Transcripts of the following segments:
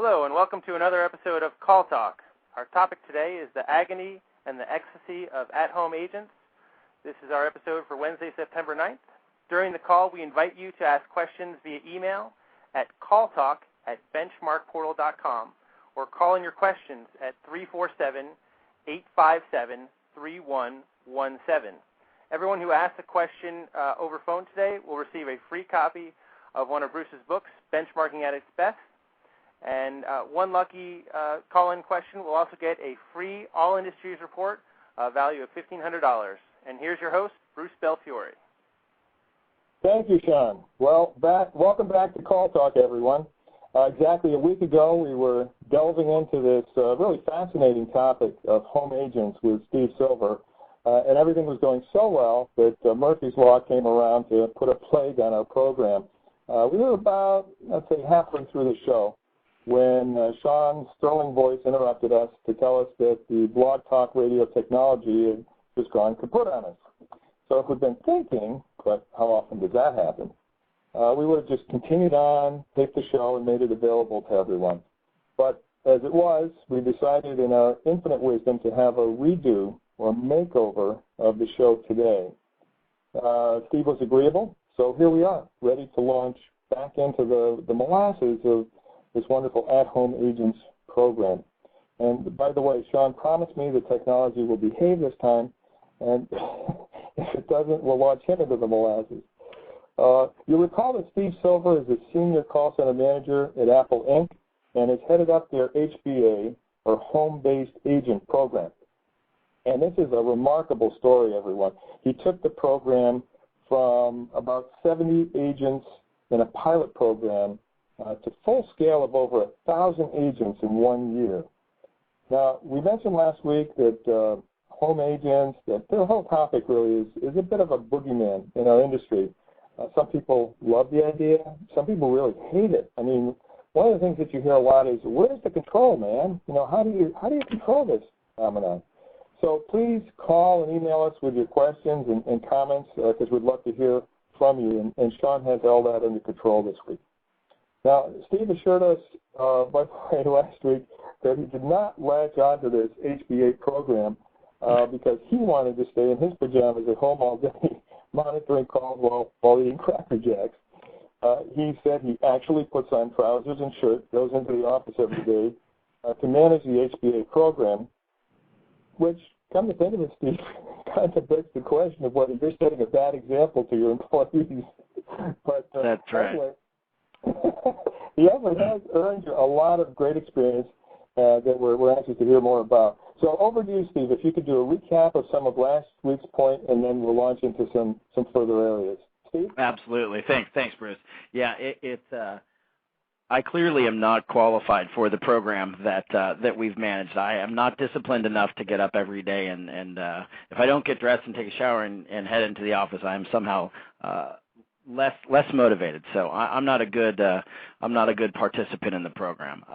Hello, and welcome to another episode of Call Talk. Our topic today is the agony and the ecstasy of at-home agents. This is our episode for Wednesday, September 9th. During the call, we invite you to ask questions via email at calltalk@benchmarkportal.com or call in your questions at 347-857-3117. Everyone who asks a question over phone today will receive a free copy of one of Bruce's books, Benchmarking at its Best. And one lucky call-in question will also get a free All Industries report, value of $1,500. And here's your host, Bruce Belfiore. Thank you, Sean. Well, welcome back to Call Talk, everyone. Exactly a week ago, we were delving into this really fascinating topic of home agents with Steve Silver, and everything was going so well that Murphy's Law came around to put a plague on our program. We were about, let's say, halfway through the show when Sean's sterling voice interrupted us to tell us that the blog talk radio technology had just gone kaput on us. So if we'd been thinking, but how often does that happen, we would have just continued on, taped the show, and made it available to everyone. But as it was, we decided in our infinite wisdom to have a redo or makeover of the show today. Steve was agreeable, so here we are, ready to launch back into the molasses of this wonderful at-home agents program. And by the way, Sean promised me the technology will behave this time, and if it doesn't, we'll launch him into the molasses. You'll recall that Steve Silver is a senior call center manager at Apple Inc. and has headed up their HBA, or Home-Based Agent Program. And this is a remarkable story, everyone. He took the program from about 70 agents in a pilot program to full scale of over 1,000 agents in 1 year. Now, we mentioned last week that home agents, that their whole topic really is a bit of a boogeyman in our industry. Some people love the idea. Some people really hate it. I mean, one of the things that you hear a lot is, where's the control, man? You know, how do you control this phenomenon? So please call and email us with your questions and comments because we'd love to hear from you. And Sean has all that under control this week. Now, Steve assured us, by the way, last week that he did not latch onto this HBA program because he wanted to stay in his pajamas at home all day monitoring calls while eating Cracker Jacks. He said he actually puts on trousers and shirt, goes into the office every day to manage the HBA program, which, come to think of it, Steve, kind of begs the question of whether you're setting a bad example to your employees. But that's right. Anyway, he evidently has earned a lot of great experience that we're anxious to hear more about. So over to you, Steve, if you could do a recap of some of last week's point, and then we'll launch into some further areas. Steve? Absolutely. Thanks, Bruce. Yeah, I clearly am not qualified for the program that we've managed. I am not disciplined enough to get up every day, and if I don't get dressed and take a shower and head into the office, I am somehow less motivated. So I'm not a good participant in the program.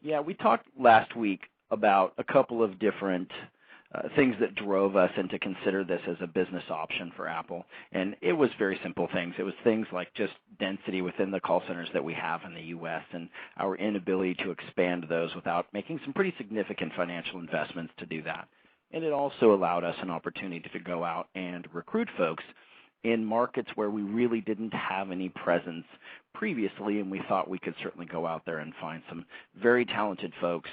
Yeah, we talked last week about a couple of different things that drove us into consider this as a business option for Apple, and it was very simple things. It was things like just density within the call centers that we have in the U.S. and our inability to expand those without making some pretty significant financial investments to do that. And it also allowed us an opportunity to go out and recruit folks in markets where we really didn't have any presence previously, and we thought we could certainly go out there and find some very talented folks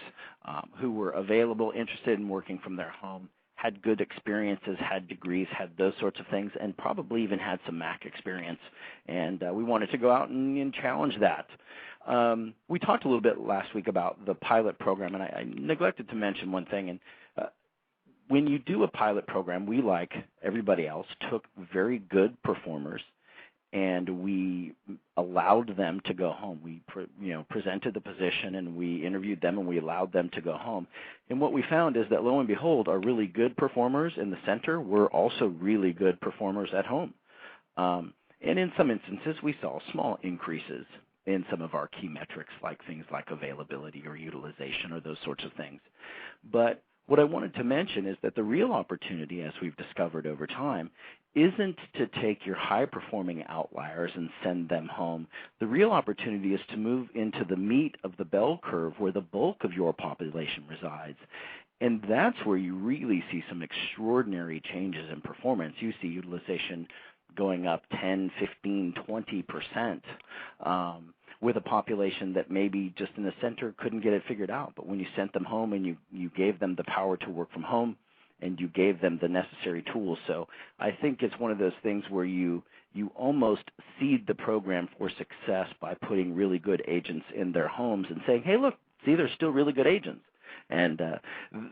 who were available, interested in working from their home, had good experiences, had degrees, had those sorts of things, and probably even had some Mac experience. And we wanted to go out and challenge that. We talked a little bit last week about the pilot program, and I neglected to mention one thing. And when you do a pilot program, we, like everybody else, took very good performers and we allowed them to go home. We presented the position and we interviewed them and we allowed them to go home. And what we found is that, lo and behold, our really good performers in the center were also really good performers at home. And in some instances, we saw small increases in some of our key metrics, like things like availability or utilization or those sorts of things. But What I wanted to mention is that the real opportunity, as we've discovered over time, isn't to take your high-performing outliers and send them home. The real opportunity is to move into the meat of the bell curve where the bulk of your population resides. And that's where you really see some extraordinary changes in performance. You see utilization going up 10, 15, 20%. With a population that maybe just in the center couldn't get it figured out. But when you sent them home and you gave them the power to work from home and you gave them the necessary tools. So I think it's one of those things where you almost seed the program for success by putting really good agents in their homes and saying, hey, look, see, they're still really good agents. And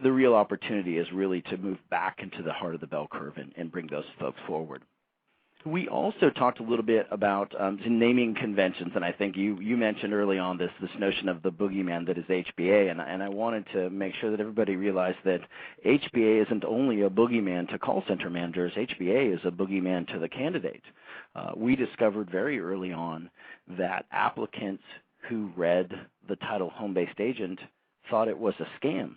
the real opportunity is really to move back into the heart of the bell curve and bring those folks forward. We also talked a little bit about naming conventions, and I think you mentioned early on this notion of the boogeyman that is HBA, and I wanted to make sure that everybody realized that HBA isn't only a boogeyman to call center managers. HBA is a boogeyman to the candidate. We discovered very early on that applicants who read the title home-based agent thought it was a scam.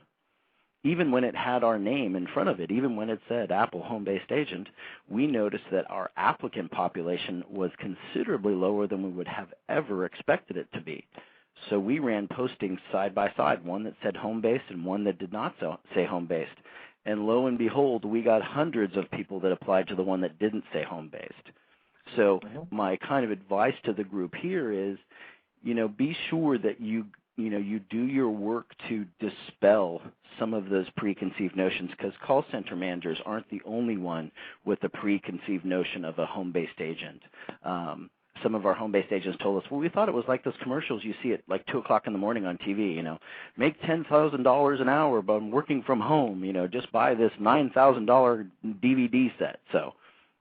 Even when it had our name in front of it, even when it said Apple Home-Based Agent, we noticed that our applicant population was considerably lower than we would have ever expected it to be. So we ran postings side by side, one that said home-based and one that did not say home-based. And lo and behold, we got hundreds of people that applied to the one that didn't say home-based. So my kind of advice to the group here is, be sure that you do your work to dispel some of those preconceived notions, because call center managers aren't the only one with a preconceived notion of a home-based agent. Some of our home-based agents told us, well, we thought it was like those commercials you see at like 2 o'clock in the morning on TV, make $10,000 an hour, but I'm working from home, just buy this $9,000 DVD set. So,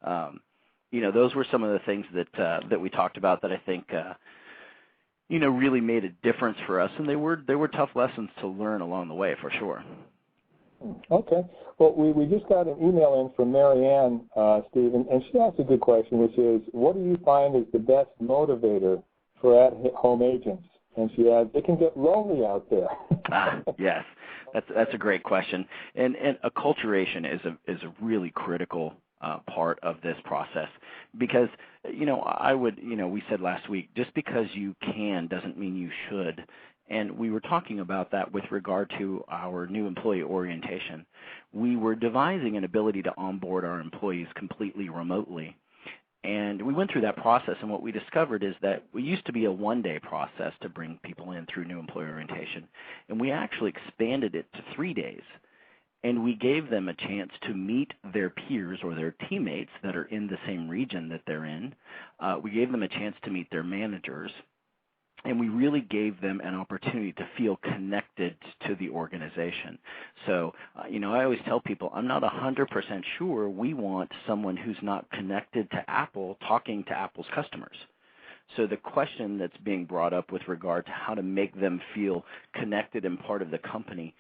those were some of the things that we talked about that I think really made a difference for us, and they were tough lessons to learn along the way, for sure. Okay. Well, we just got an email in from Marianne, Steve, and she asked a good question, which is, what do you find is the best motivator for at-home agents? And she adds, it can get lonely out there. Yes, that's a great question, and acculturation is a really critical part of this process, because we said last week, just because you can doesn't mean you should, and we were talking about that with regard to our new employee orientation. We were devising an ability to onboard our employees completely remotely, and we went through that process, and what we discovered is that we used to be a one-day process to bring people in through new employee orientation, and we actually expanded it to 3 days. And we gave them a chance to meet their peers or their teammates that are in the same region that they're in. We gave them a chance to meet their managers. And we really gave them an opportunity to feel connected to the organization. So, I always tell people, I'm not 100% sure we want someone who's not connected to Apple talking to Apple's customers. So the question that's being brought up with regard to how to make them feel connected and part of the company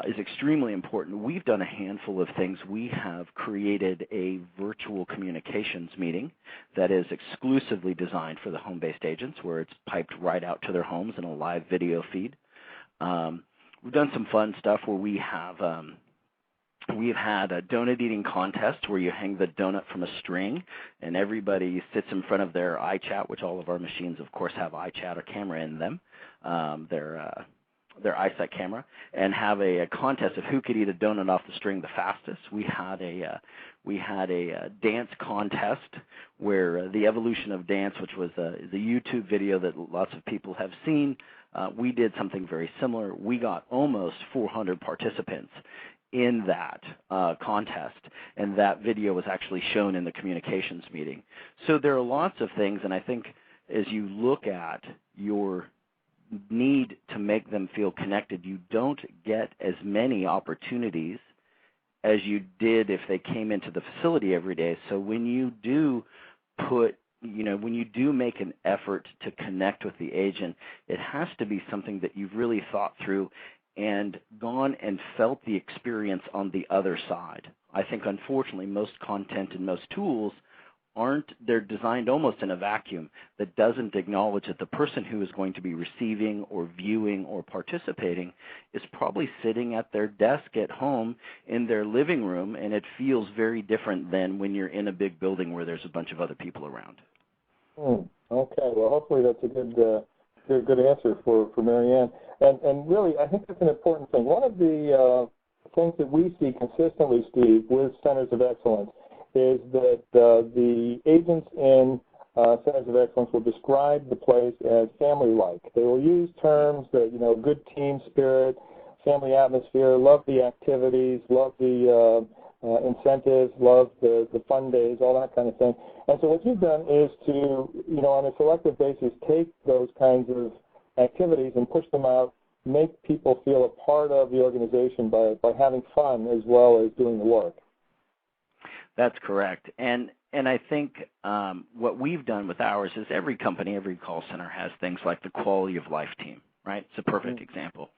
is extremely important. We've done a handful of things. We have created a virtual communications meeting that is exclusively designed for the home-based agents, where it's piped right out to their homes in a live video feed. We've done some fun stuff where we've had a donut eating contest where you hang the donut from a string, and everybody sits in front of their iChat, which all of our machines, of course, have iChat or camera in them, their eyesight camera, and have a contest of who could eat a donut off the string the fastest. We had a dance contest where the evolution of dance, which was the YouTube video that lots of people have seen, we did something very similar. We got almost 400 participants in that contest, and that video was actually shown in the communications meeting. So there are lots of things, and I think as you look at your need to make them feel connected, you don't get as many opportunities as you did if they came into the facility every day. So when you do make an effort to connect with the agent, it has to be something that you've really thought through and gone and felt the experience on the other side. I think, unfortunately, most content and most tools they're designed almost in a vacuum that doesn't acknowledge that the person who is going to be receiving or viewing or participating is probably sitting at their desk at home in their living room, and it feels very different than when you're in a big building where there's a bunch of other people around. Okay, well, hopefully that's a good answer for Marianne. And really, I think that's an important thing. One of the things that we see consistently, Steve, with Centers of Excellence is that the agents in Centers of Excellence will describe the place as family-like. They will use terms that, good team spirit, family atmosphere, love the activities, love the incentives, love the fun days, all that kind of thing. And so what you've done is to, on a selective basis, take those kinds of activities and push them out, make people feel a part of the organization by having fun as well as doing the work. That's correct. And I think what we've done with ours is every company, every call center has things like the quality of life team, right? It's a perfect example.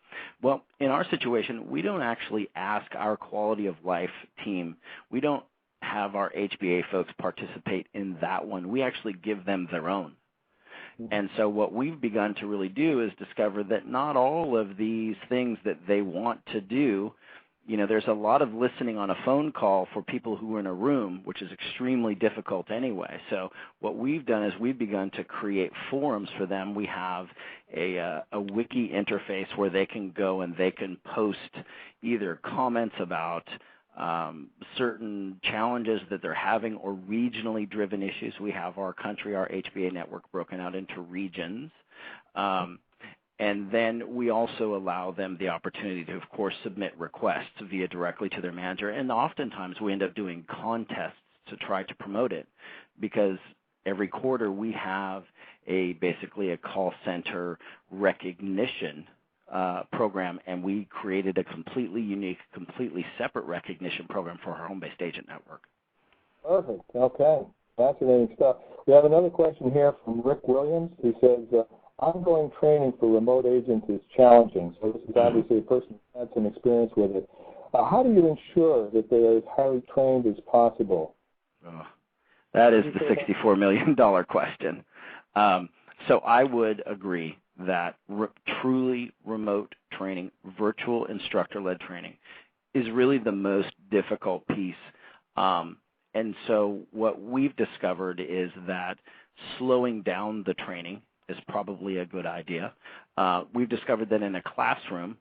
Well, in our situation, we don't actually ask our quality of life team. We don't have our HBA folks participate in that one. We actually give them their own. And so what we've begun to really do is discover that not all of these things that they want to do, there's a lot of listening on a phone call for people who are in a room, which is extremely difficult anyway. So what we've done is we've begun to create forums for them. We have a wiki interface where they can go and they can post either comments about certain challenges that they're having or regionally driven issues. We have our country, our HBA network broken out into regions. And then we also allow them the opportunity to, of course, submit requests via directly to their manager. And oftentimes we end up doing contests to try to promote it because every quarter we have basically a call center recognition program, and we created a completely unique, completely separate recognition program for our home-based agent network. Perfect. Okay. Fascinating stuff. We have another question here from Rick Williams. He says, ongoing training for remote agents is challenging. So this is obviously a person who had some experience with it. How do you ensure that they are as highly trained as possible? That is the $64 million question. So I would agree that truly remote training, virtual instructor-led training, is really the most difficult piece. And so what we've discovered is that slowing down the training is probably a good idea. We've discovered that in a classroom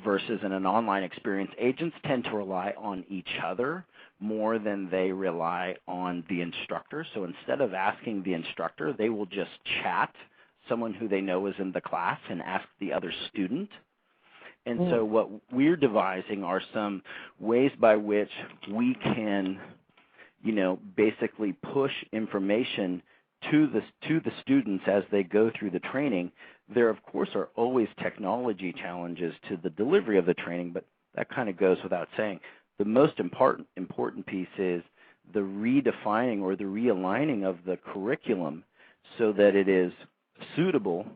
versus in an online experience, agents tend to rely on each other more than they rely on the instructor. So instead of asking the instructor, they will just chat someone who they know is in the class and ask the other student. And so what we're devising are some ways by which we can, basically push information to the students as they go through the training. There, of course, are always technology challenges to the delivery of the training, but that kind of goes without saying. The most important piece is the redefining or the realigning of the curriculum so that it is suitable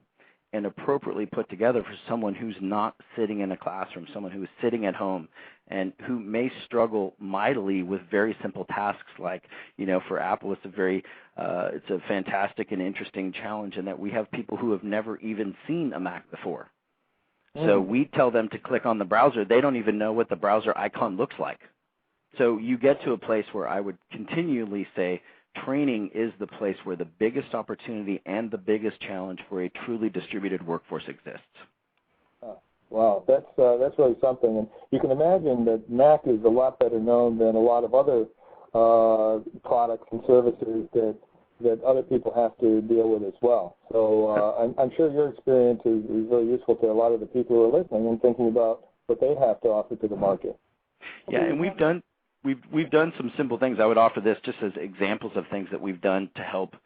and appropriately put together for someone who's not sitting in a classroom, someone who is sitting at home and who may struggle mightily with very simple tasks like, for Apple, it's a fantastic and interesting challenge in that we have people who have never even seen a Mac before. So we tell them to click on the browser. They don't even know what the browser icon looks like. So you get to a place where I would continually say training is the place where the biggest opportunity and the biggest challenge for a truly distributed workforce exists. Wow, that's really something. And you can imagine that Mac is a lot better known than a lot of other products and services that other people have to deal with as well. So I'm sure your experience is very useful to a lot of the people who are listening and thinking about what they have to offer to the market. Yeah, and we've done some simple things. I would offer this just as examples of things that we've done to help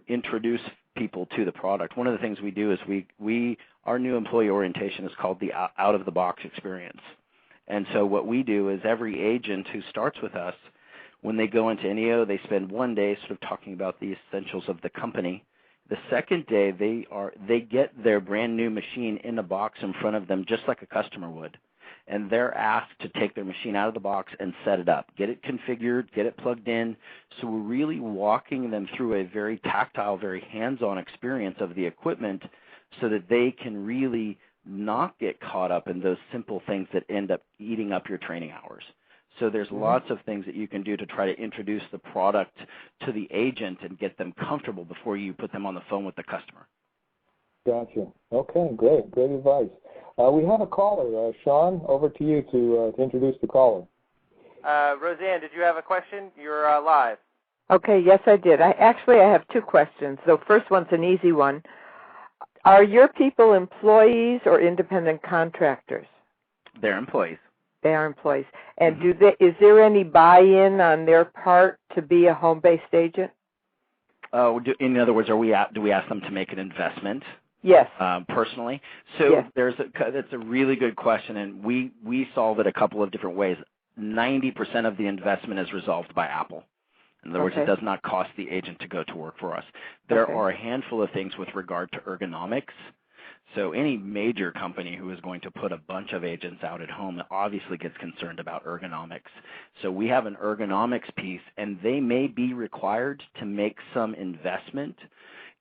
introduce people to the product. One of the things we do is our new employee orientation is called the out-of-the-box experience. And so what we do is every agent who starts with us, when they go into NEO, they spend one day sort of talking about the essentials of the company. The second day, they get their brand new machine in a box in front of them just like a customer would. and they're asked to take their machine out of the box and set it up, get it configured, get it plugged in. So we're really walking them through a very tactile, very hands-on experience of the equipment so that they can really not get caught up in those simple things that end up eating up your training hours. So there's lots of things that you can do to try to introduce the product to the agent and get them comfortable before you put them on the phone with the customer. Gotcha. Okay, great advice. We have a caller. Sean, over to you to introduce the caller. Roseanne, did you have a question? You're live. Okay, yes, I did. I have two questions. The first one's an easy one. Are your people employees or independent contractors? They're employees. They are employees. And is there any buy-in on their part to be a home-based agent? In other words, do we ask them to make an investment? Yes. Personally? So yes. That's a really good question, and we solve it a couple of different ways. 90% of the investment is resolved by Apple. In other words, it does not cost the agent to go to work for us. There are a handful of things with regard to ergonomics. So any major company who is going to put a bunch of agents out at home obviously gets concerned about ergonomics. So we have an ergonomics piece, and they may be required to make some investment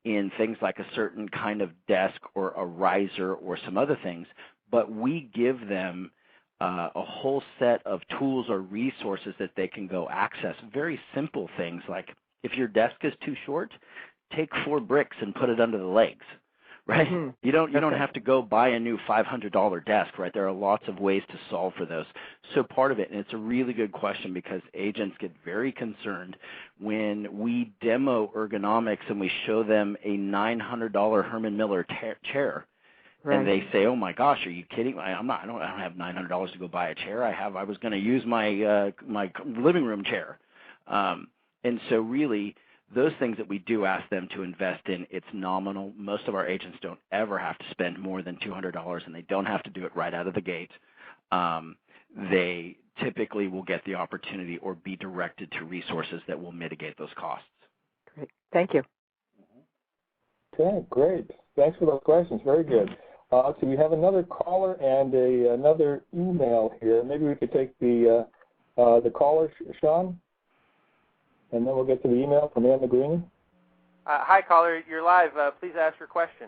in things like a certain kind of desk or a riser or some other things, but we give them a whole set of tools or resources that they can go access. Very simple things like if your desk is too short, take 4 bricks and put it under the legs, right? Mm-hmm. You don't have to go buy a new $500 desk, right? There are lots of ways to solve for those. So part of it, and it's a really good question because agents get very concerned when we demo ergonomics and we show them a $900 Herman Miller chair. Right. And they say, "Oh my gosh, are you kidding? I don't have $900 to go buy a chair. I was going to use my my living room chair." And so really, those things that we do ask them to invest in, it's nominal. Most of our agents don't ever have to spend more than $200, and they don't have to do it right out of the gate. They typically will get the opportunity or be directed to resources that will mitigate those costs. Great. Thank you. Okay, great. Thanks for those questions. Very good. So we have another caller and another email here. Maybe we could take the caller, Sean, and then we'll get to the email from Ann McGreeny. Hi, caller. You're live. Please ask your question.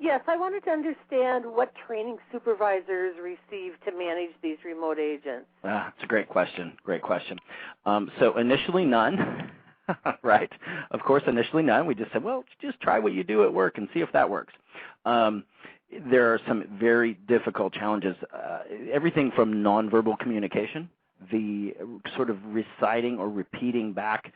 Yes, I wanted to understand what training supervisors receive to manage these remote agents. That's a great question. Great question. So initially none. Right. Of course, initially none. We just said, well, just try what you do at work and see if that works. There are some very difficult challenges. Everything from nonverbal communication, the sort of reciting or repeating back,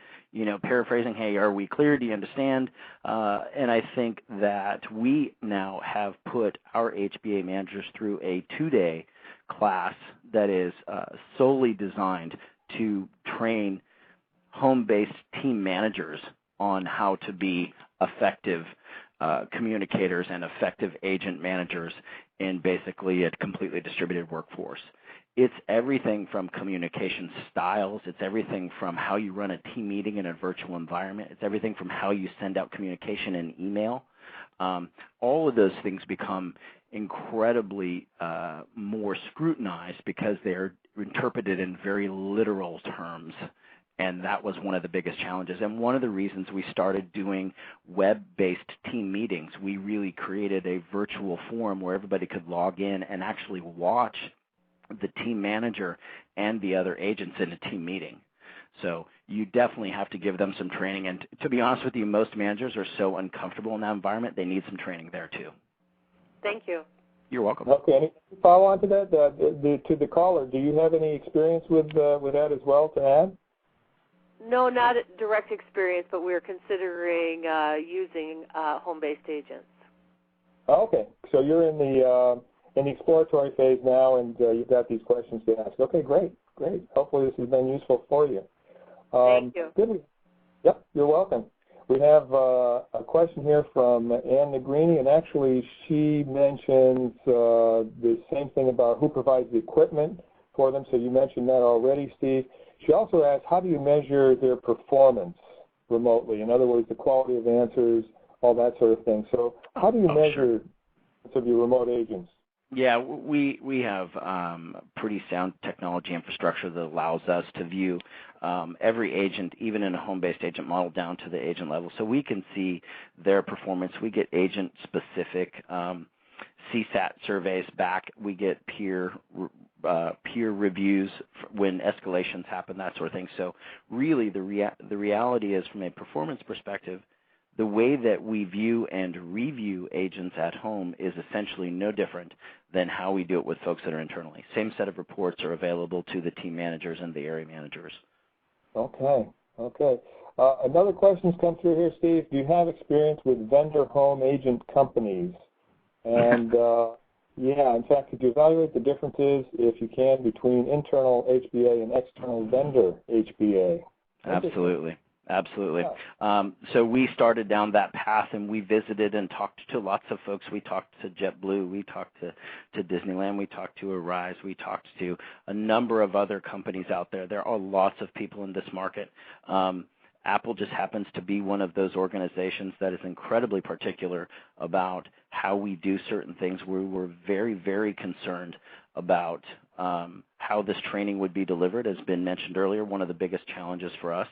paraphrasing, hey, are we clear? Do you understand? And I think that we now have put our HBA managers through a 2-day class that is solely designed to train home-based team managers on how to be effective communicators and effective agent managers in basically a completely distributed workforce. It's everything from communication styles. It's everything from how you run a team meeting in a virtual environment. It's everything from how you send out communication in email. All of those things become incredibly more scrutinized because they're interpreted in very literal terms. And that was one of the biggest challenges. And one of the reasons we started doing web-based team meetings, we really created a virtual forum where everybody could log in and actually watch the team manager and the other agents in a team meeting. So you definitely have to give them some training. And to be honest with you, most managers are so uncomfortable in that environment, they need some training there too. Thank you. You're welcome. Okay. Any follow on to that? To the caller, do you have any experience with that as well to add? No, not direct experience, but we're considering using home-based agents. Okay, so you're in the exploratory phase now, and you've got these questions to ask. Okay, great. Hopefully this has been useful for you. Thank you. Good. Yep, you're welcome. We have a question here from Ann McGreeny, and actually she mentions the same thing about who provides the equipment for them, so you mentioned that already, Steve. She also asked, how do you measure their performance remotely? In other words, the quality of answers, all that sort of thing. So how do you measure of your remote agents? Yeah, we have pretty sound technology infrastructure that allows us to view every agent, even in a home-based agent model, down to the agent level. So we can see their performance. We get agent-specific CSAT surveys back. We get peer reviews when escalations happen, that sort of thing. So really the reality is, from a performance perspective, the way that we view and review agents at home is essentially no different than how we do it with folks that are internally. Same set of reports are available to the team managers and the area managers. Okay. Another question's come through here, Steve. Do you have experience with vendor home agent companies? And yeah, in fact, could you evaluate the differences, if you can, between internal HBA and external vendor HBA? Absolutely. Yeah. So we started down that path, and we visited and talked to lots of folks. We talked to JetBlue. We talked to Disneyland. We talked to Arise. We talked to a number of other companies out there. There are lots of people in this market. Apple just happens to be one of those organizations that is incredibly particular about how we do certain things. We were very, very concerned about how this training would be delivered. As been mentioned earlier, one of the biggest challenges for us.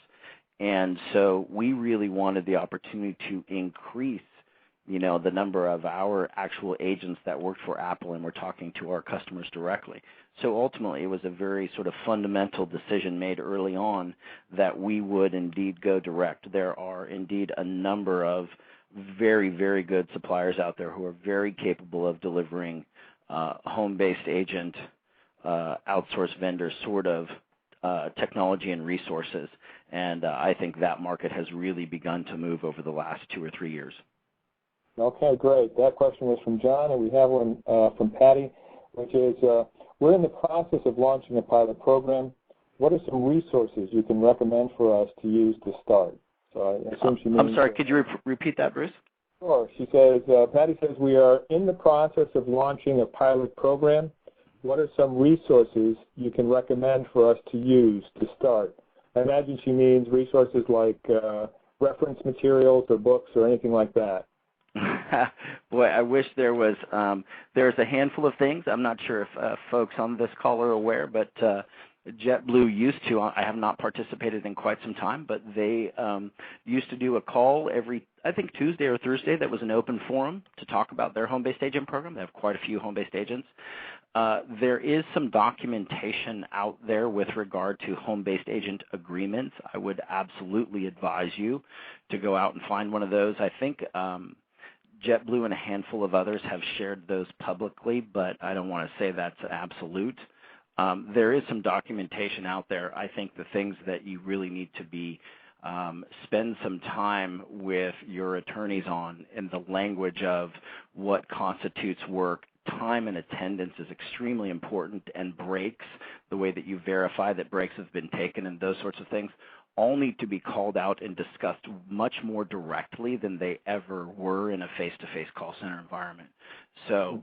And so we really wanted the opportunity to increase, the number of our actual agents that worked for Apple and were talking to our customers directly. So ultimately, it was a very sort of fundamental decision made early on that we would indeed go direct. There are indeed a number of very, very good suppliers out there who are very capable of delivering home-based agent, outsourced vendor sort of technology and resources. And I think that market has really begun to move over the last 2 or 3 years. Okay, great. That question was from John, and we have one from Patty, which is, we're in the process of launching a pilot program. What are some resources you can recommend for us to use to start? So I assume she means... I'm sorry, could you repeat that, Bruce? Sure. She says, Patty says, we are in the process of launching a pilot program. What are some resources you can recommend for us to use to start? I imagine she means resources like reference materials or books or anything like that. Boy, I wish there was. There's a handful of things. I'm not sure if folks on this call are aware, but JetBlue used to. I have not participated in quite some time, but they used to do a call every, I think, Tuesday or Thursday that was an open forum to talk about their home-based agent program. They have quite a few home-based agents. There is some documentation out there with regard to home-based agent agreements. I would absolutely advise you to go out and find one of those. I think JetBlue and a handful of others have shared those publicly, but I don't want to say that's absolute. There is some documentation out there. I think the things that you really need to be spend some time with your attorneys on in the language of what constitutes work. Time and attendance is extremely important, and breaks, the way that you verify that breaks have been taken and those sorts of things, all need to be called out and discussed much more directly than they ever were in a face-to-face call center environment. So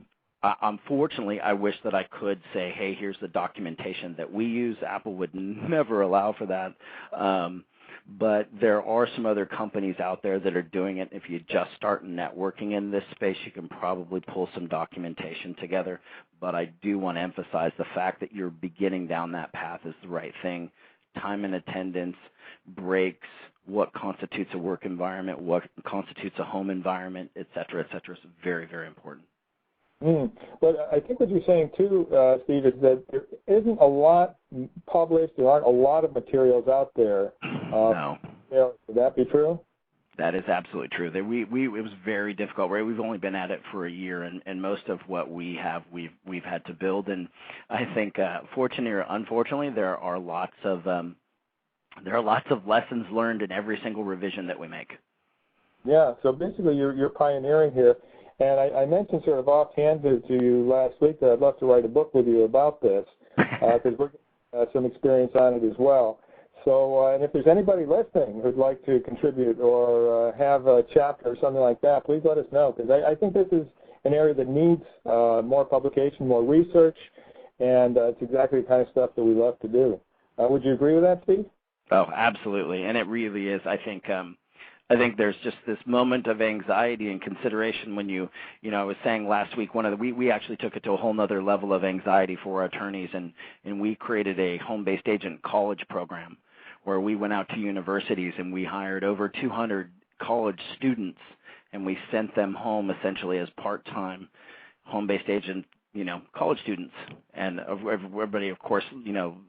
unfortunately, I wish that I could say, hey, here's the documentation that we use. Apple would never allow for that. But there are some other companies out there that are doing it. If you just start networking in this space, you can probably pull some documentation together. But I do want to emphasize the fact that you're beginning down that path is the right thing. Time and attendance, breaks, what constitutes a work environment, what constitutes a home environment, et cetera, is very, very important. But I think what you're saying, too, Steve, is that there isn't a lot published. There aren't a lot of materials out there. No. Would that be true? That is absolutely true. It was very difficult. Right? We've only been at it for a year, and most of what we have, we've had to build. And I think, fortunately or unfortunately, there are lots of lessons learned in every single revision that we make. Yeah. So basically, you're pioneering here. And I mentioned sort of offhand to you last week that I'd love to write a book with you about this because we're getting some experience on it as well. So, and if there's anybody listening who'd like to contribute or have a chapter or something like that, please let us know because I think this is an area that needs more publication, more research, and it's exactly the kind of stuff that we love to do. Would you agree with that, Steve? Oh, absolutely. And it really is, I think, I think there's just this moment of anxiety and consideration when I was saying last week, we actually took it to a whole nother level of anxiety for our attorneys, and we created a home-based agent college program where we went out to universities and we hired over 200 college students, and we sent them home essentially as part-time home-based agent college students. And everybody, of course,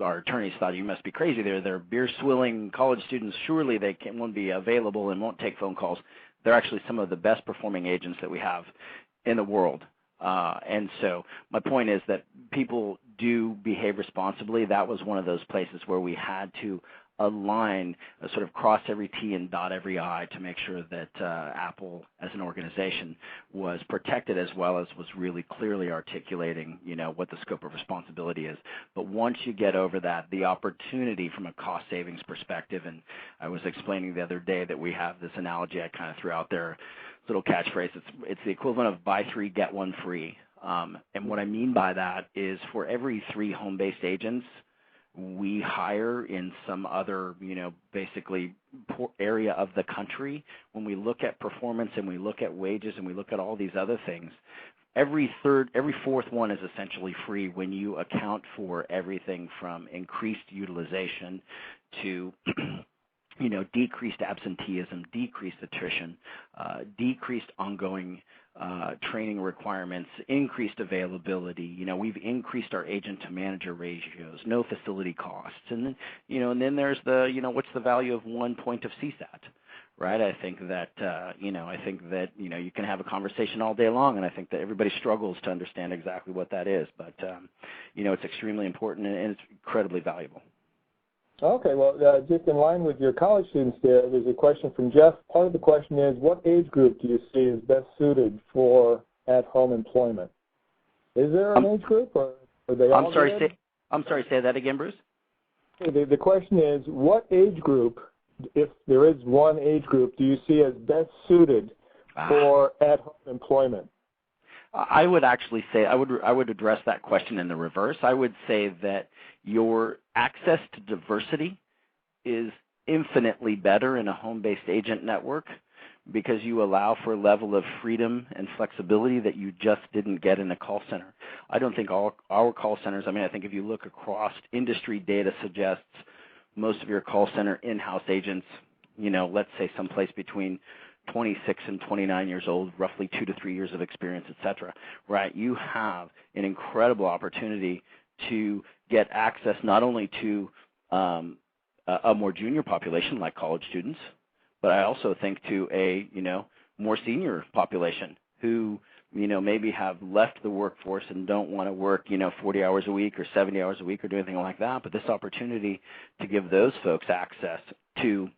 our attorneys thought, you must be crazy. They're beer-swilling college students. Surely they won't be available and won't take phone calls. They're actually some of the best performing agents that we have in the world. And so my point is that people do behave responsibly. That was one of those places where we had to align, sort of cross every T and dot every I to make sure that Apple as an organization was protected, as well as was really clearly articulating, what the scope of responsibility is. But once you get over that, the opportunity from a cost savings perspective, and I was explaining the other day that we have this analogy I kind of threw out there, little catchphrase, it's the equivalent of buy 3, get 1 free. And what I mean by that is for every 3 home-based agents we hire in some other, basically area of the country, when we look at performance and we look at wages and we look at all these other things, every fourth one is essentially free when you account for everything from increased utilization to decreased absenteeism, decreased attrition, decreased ongoing training requirements, increased availability. We've increased our agent to manager ratios, no facility costs, and then and then there's the what's the value of 1 point of CSAT, right? I think that you can have a conversation all day long, and I think that everybody struggles to understand exactly what that is, but it's extremely important and it's incredibly valuable. Okay, well, just in line with your college students there's a question from Jeff. Part of the question is, what age group do you see is best suited for at-home employment? Is there an age group, or are they all good? I'm sorry, say that again, Bruce? The question is, what age group, if there is one age group, do you see as best suited for at-home employment? I would actually say I would address that question in the reverse. I would say that your access to diversity is infinitely better in a home-based agent network because you allow for a level of freedom and flexibility that you just didn't get in a call center. I don't think all our call centers, I think if you look across industry data suggests most of your call center in-house agents, let's say someplace between 26 and 29 years old, roughly 2 to 3 years of experience, et cetera, right? You have an incredible opportunity to get access not only to a more junior population like college students, but I also think to a, more senior population who, maybe have left the workforce and don't want to work, 40 hours a week or 70 hours a week or do anything like that. But this opportunity to give those folks access to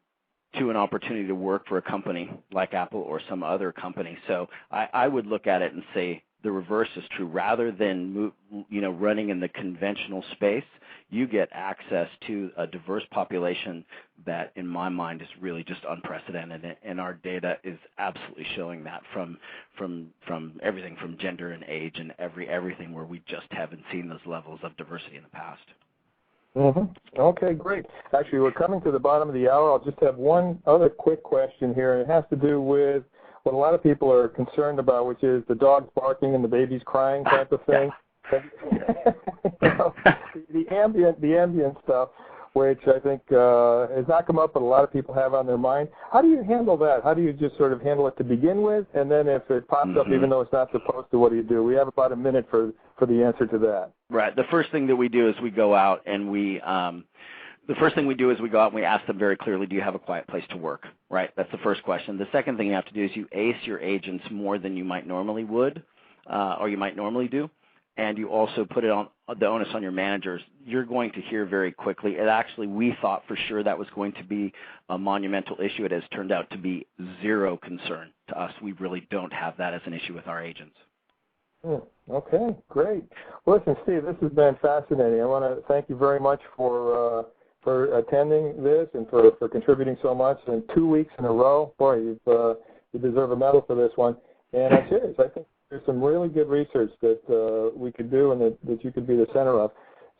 an opportunity to work for a company like Apple or some other company. So I would look at it and say the reverse is true. Rather than running in the conventional space, you get access to a diverse population that, in my mind, is really just unprecedented. And our data is absolutely showing that from everything from gender and age and everything where we just haven't seen those levels of diversity in the past. Mm-hmm. Okay, great. Actually, we're coming to the bottom of the hour. I'll just have one other quick question here, and it has to do with what a lot of people are concerned about, which is the dogs barking and the babies crying type of thing. The ambient stuff, which I think has not come up, but a lot of people have on their mind. How do you handle that? How do you just sort of handle it to begin with, and then if it pops up, even though it's not supposed to, what do you do? We have about a minute for the answer to that. Right. The first thing that we do is we go out and we ask them very clearly, do you have a quiet place to work? Right. That's the first question. The second thing you have to do is you ace your agents more than you might normally would, or you might normally do. And you also put it on the onus on your managers. You're going to hear very quickly. We thought for sure that was going to be a monumental issue. It has turned out to be zero concern to us. We really don't have that as an issue with our agents. Okay, great. Well, listen, Steve, this has been fascinating. I want to thank you very much for attending this and for contributing so much. And 2 weeks in a row, boy, you deserve a medal for this one. And I'm serious. I think there's some really good research that we could do and that you could be the center of.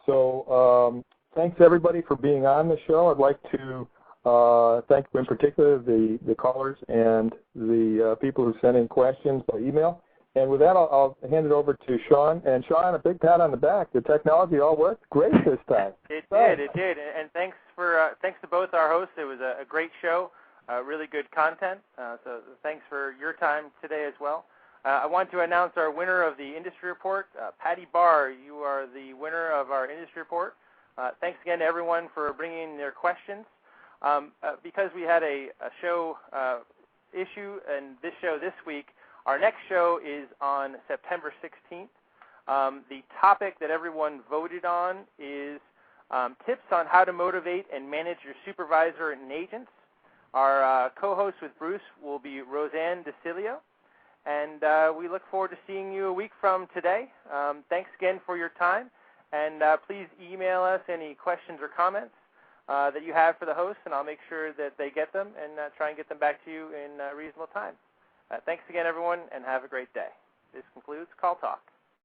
So thanks, everybody, for being on the show. I'd like to Thank you in particular the callers and the people who sent in questions by email. And with that, I'll hand it over to Sean. And Sean, a big pat on the back. The technology all worked great this time. It did. And thanks to both our hosts. It was a great show, really good content. So thanks for your time today as well. I want to announce our winner of the industry report, Patty Barr. You are the winner of our industry report. Thanks again to everyone for bringing their questions. Because we had a show issue and this show this week, our next show is on September 16th. The topic that everyone voted on is tips on how to motivate and manage your supervisor and agents. Our co-host with Bruce will be Roseanne DeCilio, and we look forward to seeing you a week from today. Thanks again for your time, and please email us any questions or comments that you have for the host, and I'll make sure that they get them and try and get them back to you in a reasonable time. Thanks again, everyone, and have a great day. This concludes Call Talk.